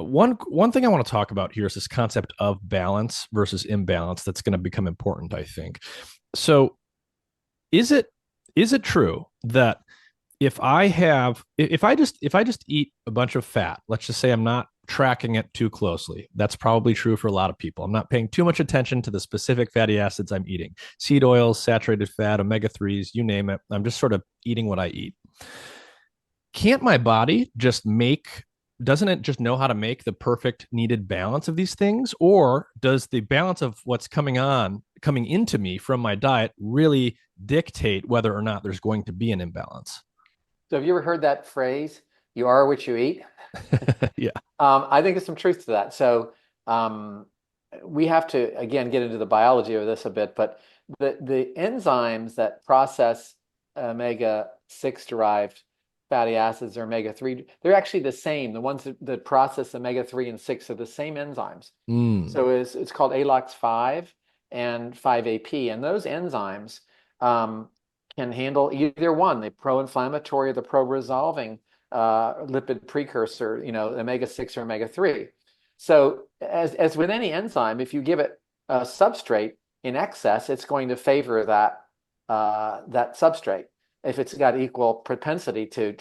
One thing I want to talk about here is this concept of balance versus imbalance that's going to become important, I think. So, is it is it true that if I just eat a bunch of fat, let's just say I'm not tracking it too closely. That's probably true for a lot of people. I'm not paying too much attention to the specific fatty acids I'm eating. Seed oils, saturated fat, omega-3s, you name it. I'm just sort of eating what I eat. Can't my body just make doesn't it just know how to make the perfect needed balance of these things, or does the balance of what's coming into me from my diet really dictate whether or not there's going to be an imbalance? So have you ever heard that phrase, you are what you eat? Yeah. I think there's some truth to that. So um, we have to, again, get into the biology of this a bit, but the enzymes that process omega-6 derived fatty acids or omega-3, they're actually the same. The ones that process omega-3 and 6 are the same enzymes. Mm. So it's called ALOX5 and 5-AP. And those enzymes um, can handle either one, the pro-inflammatory or the pro-resolving lipid precursor, omega-6 or omega-3. So as with any enzyme, if you give it a substrate in excess, it's going to favor that substrate if it's got equal propensity to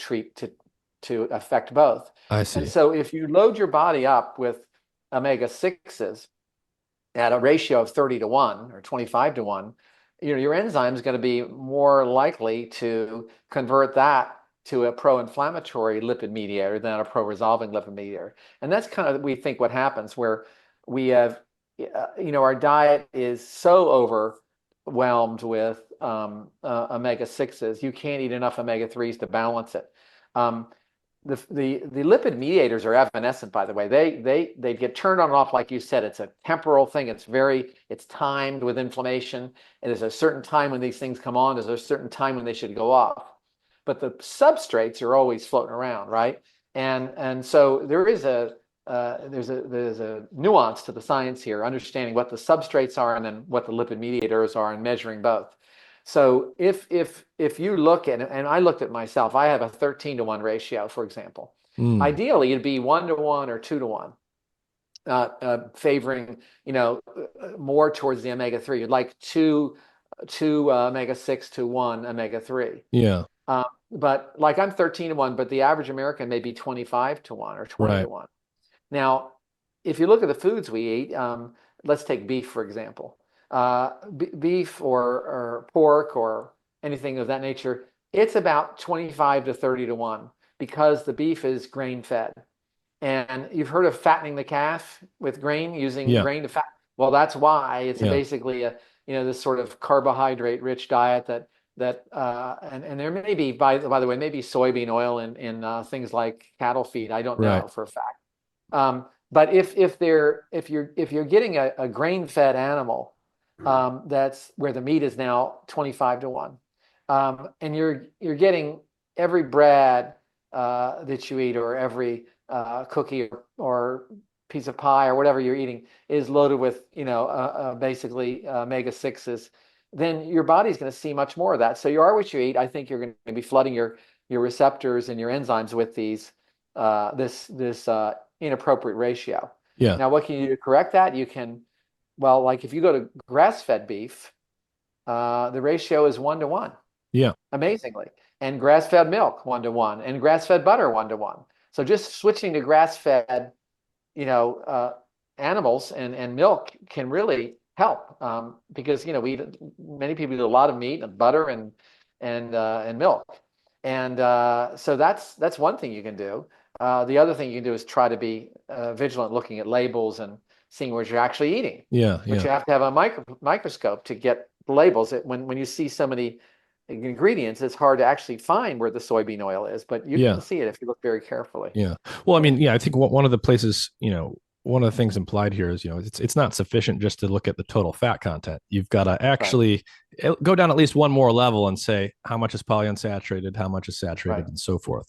affect both. I And see. so if you load your body up with omega-6s at a ratio of 30 to 1 or 25 to 1, your enzyme is going to be more likely to convert that to a pro-inflammatory lipid mediator than a pro-resolving lipid mediator. And that's kind of, we think, what happens where we have, our diet is so overwhelmed with omega-6s, you can't eat enough omega-3s to balance it. Um, the lipid mediators are evanescent, by the way. They get turned on and off, like you said. It's a temporal thing. It's timed with inflammation. And there's a certain time when these things come on. There's a certain time when they should go off. But the substrates are always floating around, right? And so there's a nuance to the science here, understanding what the substrates are and then what the lipid mediators are and measuring both. So if you look at it, and I looked at myself, I have a 13 to 1 ratio, for example. Mm. Ideally, it'd be 1 to 1 or 2 to 1, favoring, more towards the omega-3. You'd like two omega-6 to 1 omega-3. Yeah. But like I'm 13 to 1, but the average American may be 25 to 1 or 20 to Right. 1. Now, if you look at the foods we eat, let's take beef, for example. Beef or pork or anything of that nature, it's about 25 to 30 to 1 because the beef is grain fed. And you've heard of fattening the calf with grain, using Yeah. grain to fat. Well, that's why it's Yeah. basically this sort of carbohydrate rich diet and there may be, by the way, maybe soybean oil in things like cattle feed. I don't Right. know for a fact. But if you're getting a grain-fed animal, that's where the meat is now 25 to 1, and you're getting every bread that you eat, or every cookie or piece of pie or whatever you're eating is loaded with basically omega-6s, then your body's going to see much more of that. So you are what you eat. I think you're going to be flooding your receptors and your enzymes with this inappropriate ratio. Yeah. Now, what can you do to correct that? You can, well, like if you go to grass-fed beef, the ratio is 1 to 1, Yeah. amazingly, and grass-fed milk 1 to 1, and grass-fed butter 1 to 1. So just switching to grass-fed, you know, uh, animals and milk can really help, because many people eat a lot of meat and butter and milk, and so that's one thing you can do. The other thing you can do is try to be vigilant, looking at labels and seeing what you're actually eating. Yeah. But Yeah. you have to have a microscope to get labels. When you see so many ingredients, it's hard to actually find where the soybean oil is, but you can Yeah. see it if you look very carefully. Yeah. Well, I mean, yeah, I think one of the places, one of the things implied here is, it's not sufficient just to look at the total fat content. You've got to Right, actually go down at least one more level and say how much is polyunsaturated, how much is saturated, right. and so forth.